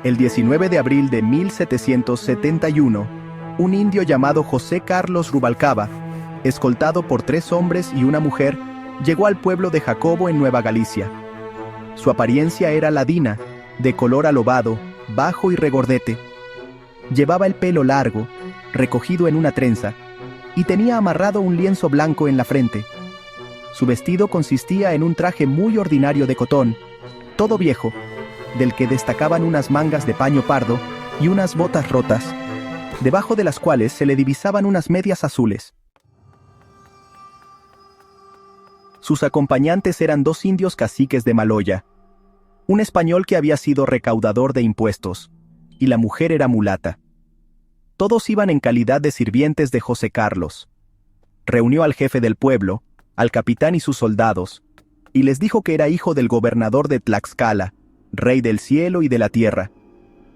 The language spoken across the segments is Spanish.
El 19 de abril de 1771, un indio llamado José Carlos Rubalcaba, escoltado por 3 hombres y una mujer, llegó al pueblo de Jacobo en Nueva Galicia. Su apariencia era ladina, de color alobado, bajo y regordete. Llevaba el pelo largo, recogido en una trenza, y tenía amarrado un lienzo blanco en la frente. Su vestido consistía en un traje muy ordinario de cotón, todo viejo, del que destacaban unas mangas de paño pardo y unas botas rotas, debajo de las cuales se le divisaban unas medias azules. Sus acompañantes eran 2 indios caciques de Maloya, un español que había sido recaudador de impuestos, y la mujer era mulata. Todos iban en calidad de sirvientes de José Carlos. Reunió al jefe del pueblo, al capitán y sus soldados, y les dijo que era hijo del gobernador de Tlaxcala, rey del cielo y de la tierra,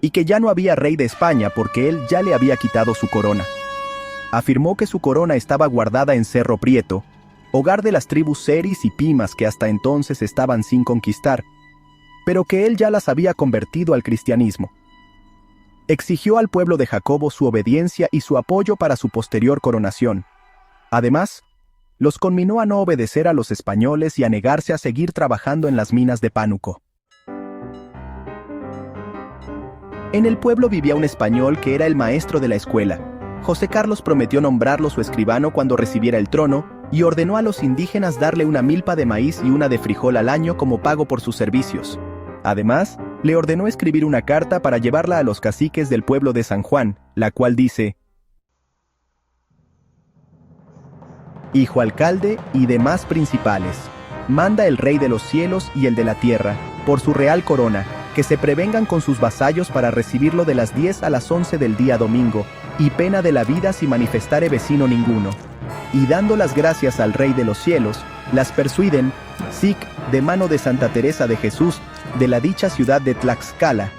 y que ya no había rey de España porque él ya le había quitado su corona. Afirmó que su corona estaba guardada en Cerro Prieto, hogar de las tribus Seris y Pimas que hasta entonces estaban sin conquistar, pero que él ya las había convertido al cristianismo. Exigió al pueblo de Jacobo su obediencia y su apoyo para su posterior coronación. Además, los conminó a no obedecer a los españoles y a negarse a seguir trabajando en las minas de Pánuco. En el pueblo vivía un español que era el maestro de la escuela. José Carlos prometió nombrarlo su escribano cuando recibiera el trono y ordenó a los indígenas darle una milpa de maíz y una de frijol al año como pago por sus servicios. Además, le ordenó escribir una carta para llevarla a los caciques del pueblo de San Juan, la cual dice: Hijo alcalde y demás principales, manda el rey de los cielos y el de la tierra, por su real corona, que se prevengan con sus vasallos para recibirlo de las 10 a las 11 del día domingo, y pena de la vida si manifestare vecino ninguno. Y dando las gracias al Rey de los cielos, las persuiden, sic, de mano de Santa Teresa de Jesús, de la dicha ciudad de Tlaxcala,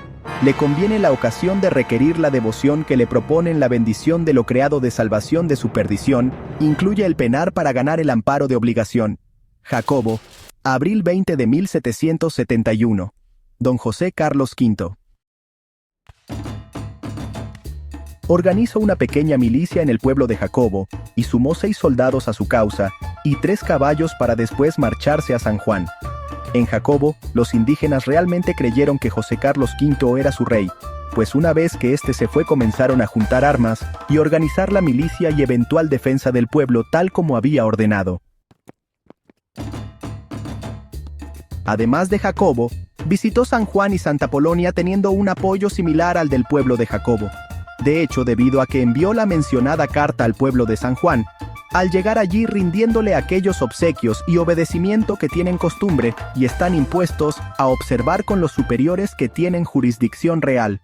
le conviene la ocasión de requerir la devoción que le proponen la bendición de lo creado de salvación de su perdición, incluye el penar para ganar el amparo de obligación. Jacobo, abril 20 de 1771. Don José Carlos V. Organizó una pequeña milicia en el pueblo de Jacobo, y sumó 6 soldados a su causa, y 3 caballos para después marcharse a San Juan. En Jacobo, los indígenas realmente creyeron que José Carlos V era su rey, pues una vez que éste se fue comenzaron a juntar armas y organizar la milicia y eventual defensa del pueblo tal como había ordenado. Además de Jacobo, visitó San Juan y Santa Polonia teniendo un apoyo similar al del pueblo de Jacobo. De hecho, debido a que envió la mencionada carta al pueblo de San Juan, al llegar allí rindiéndole aquellos obsequios y obedecimiento que tienen costumbre y están impuestos a observar con los superiores que tienen jurisdicción real.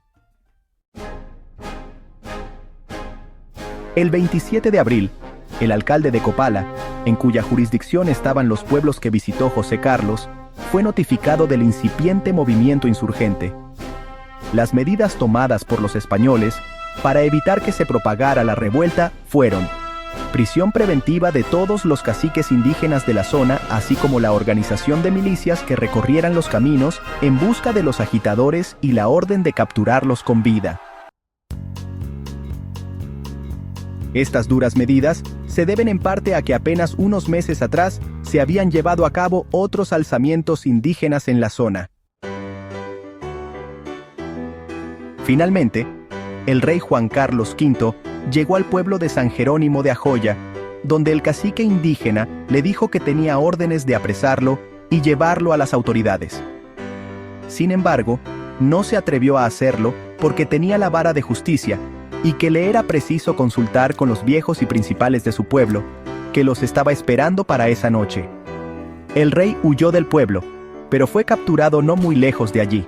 El 27 de abril, el alcalde de Copala, en cuya jurisdicción estaban los pueblos que visitó José Carlos, fue notificado del incipiente movimiento insurgente. Las medidas tomadas por los españoles para evitar que se propagara la revuelta fueron prisión preventiva de todos los caciques indígenas de la zona, así como la organización de milicias que recorrieran los caminos en busca de los agitadores y la orden de capturarlos con vida. Estas duras medidas se deben en parte a que apenas unos meses atrás se habían llevado a cabo otros alzamientos indígenas en la zona. Finalmente, el rey Juan Carlos V llegó al pueblo de San Jerónimo de Ajoya, donde el cacique indígena le dijo que tenía órdenes de apresarlo y llevarlo a las autoridades. Sin embargo, no se atrevió a hacerlo porque tenía la vara de justicia y que le era preciso consultar con los viejos y principales de su pueblo, que los estaba esperando para esa noche. El rey huyó del pueblo, pero fue capturado no muy lejos de allí.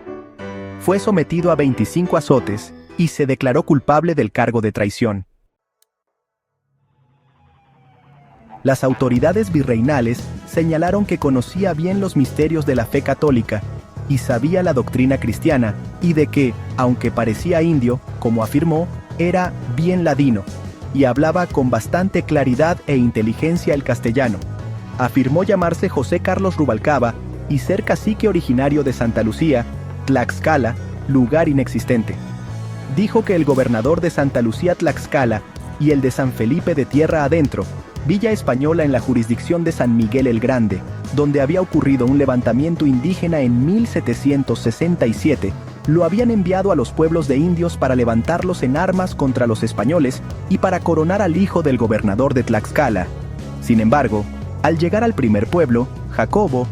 Fue sometido a 25 azotes y se declaró culpable del cargo de traición. Las autoridades virreinales señalaron que conocía bien los misterios de la fe católica y sabía la doctrina cristiana, y de que, aunque parecía indio, como afirmó, era bien ladino, y hablaba con bastante claridad e inteligencia el castellano. Afirmó llamarse José Carlos Rubalcaba y ser cacique originario de Santa Lucía, Tlaxcala, lugar inexistente. Dijo que el gobernador de Santa Lucía Tlaxcala y el de San Felipe de Tierra Adentro, villa española en la jurisdicción de San Miguel el Grande, donde había ocurrido un levantamiento indígena en 1767, lo habían enviado a los pueblos de indios para levantarlos en armas contra los españoles y para coronar al hijo del gobernador de Tlaxcala. Sin embargo, al llegar al primer pueblo, Jacobo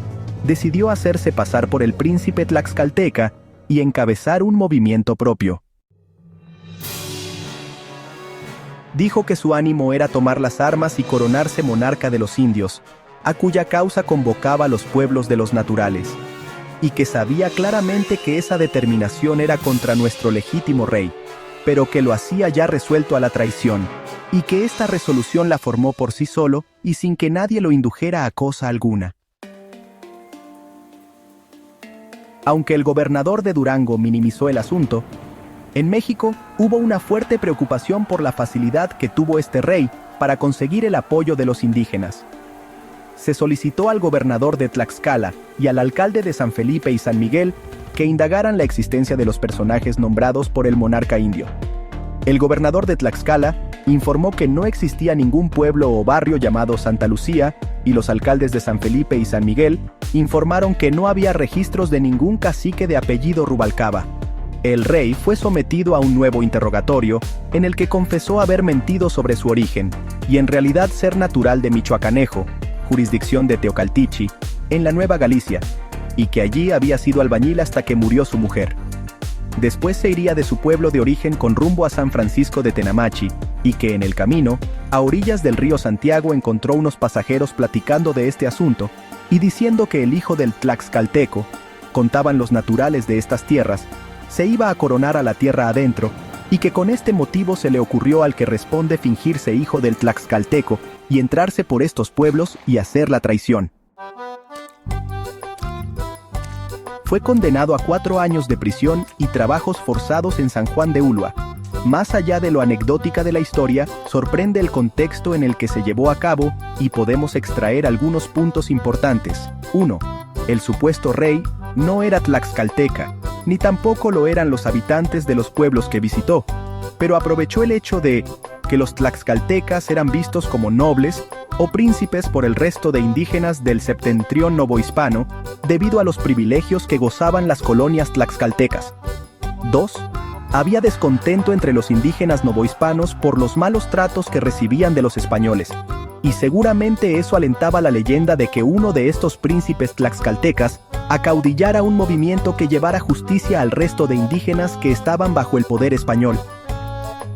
decidió hacerse pasar por el príncipe tlaxcalteca y encabezar un movimiento propio. Dijo que su ánimo era tomar las armas y coronarse monarca de los indios, a cuya causa convocaba a los pueblos de los naturales, y que sabía claramente que esa determinación era contra nuestro legítimo rey, pero que lo hacía ya resuelto a la traición, y que esta resolución la formó por sí solo y sin que nadie lo indujera a cosa alguna. Aunque el gobernador de Durango minimizó el asunto, en México hubo una fuerte preocupación por la facilidad que tuvo este rey para conseguir el apoyo de los indígenas. Se solicitó al gobernador de Tlaxcala y al alcalde de San Felipe y San Miguel que indagaran la existencia de los personajes nombrados por el monarca indio. El gobernador de Tlaxcala informó que no existía ningún pueblo o barrio llamado Santa Lucía, y los alcaldes de San Felipe y San Miguel informaron que no había registros de ningún cacique de apellido Rubalcaba. El rey fue sometido a un nuevo interrogatorio, en el que confesó haber mentido sobre su origen, y en realidad ser natural de Michoacanejo, jurisdicción de Teocaltichi, en la Nueva Galicia, y que allí había sido albañil hasta que murió su mujer. Después se iría de su pueblo de origen con rumbo a San Francisco de Tenamachi, y que en el camino, a orillas del río Santiago, encontró unos pasajeros platicando de este asunto, y diciendo que el hijo del Tlaxcalteco, contaban los naturales de estas tierras, se iba a coronar a la tierra adentro, y que con este motivo se le ocurrió al que responde fingirse hijo del Tlaxcalteco y entrarse por estos pueblos y hacer la traición. Fue condenado a 4 años de prisión y trabajos forzados en San Juan de Ulúa. Más allá de lo anecdótica de la historia, sorprende el contexto en el que se llevó a cabo y podemos extraer algunos puntos importantes. 1. El supuesto rey no era tlaxcalteca, ni tampoco lo eran los habitantes de los pueblos que visitó, pero aprovechó el hecho de que los tlaxcaltecas eran vistos como nobles o príncipes por el resto de indígenas del septentrión novohispano debido a los privilegios que gozaban las colonias tlaxcaltecas. 2. Había descontento entre los indígenas novohispanos por los malos tratos que recibían de los españoles, y seguramente eso alentaba la leyenda de que uno de estos príncipes tlaxcaltecas acaudillara un movimiento que llevara justicia al resto de indígenas que estaban bajo el poder español.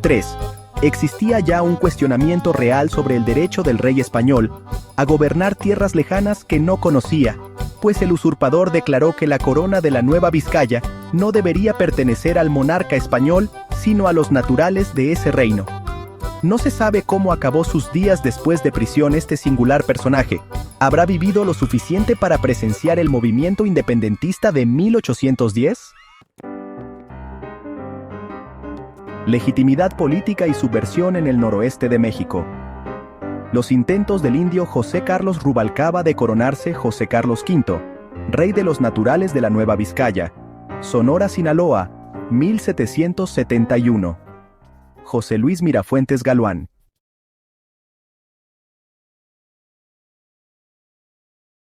3. Existía ya un cuestionamiento real sobre el derecho del rey español a gobernar tierras lejanas que no conocía, pues el usurpador declaró que la corona de la Nueva Vizcaya no debería pertenecer al monarca español, sino a los naturales de ese reino. No se sabe cómo acabó sus días después de prisión este singular personaje. ¿Habrá vivido lo suficiente para presenciar el movimiento independentista de 1810? Legitimidad política y subversión en el noroeste de México. Los intentos del indio José Carlos Rubalcaba de coronarse José Carlos V, rey de los naturales de la Nueva Vizcaya, Sonora, Sinaloa, 1771. José Luis Mirafuentes Galuán.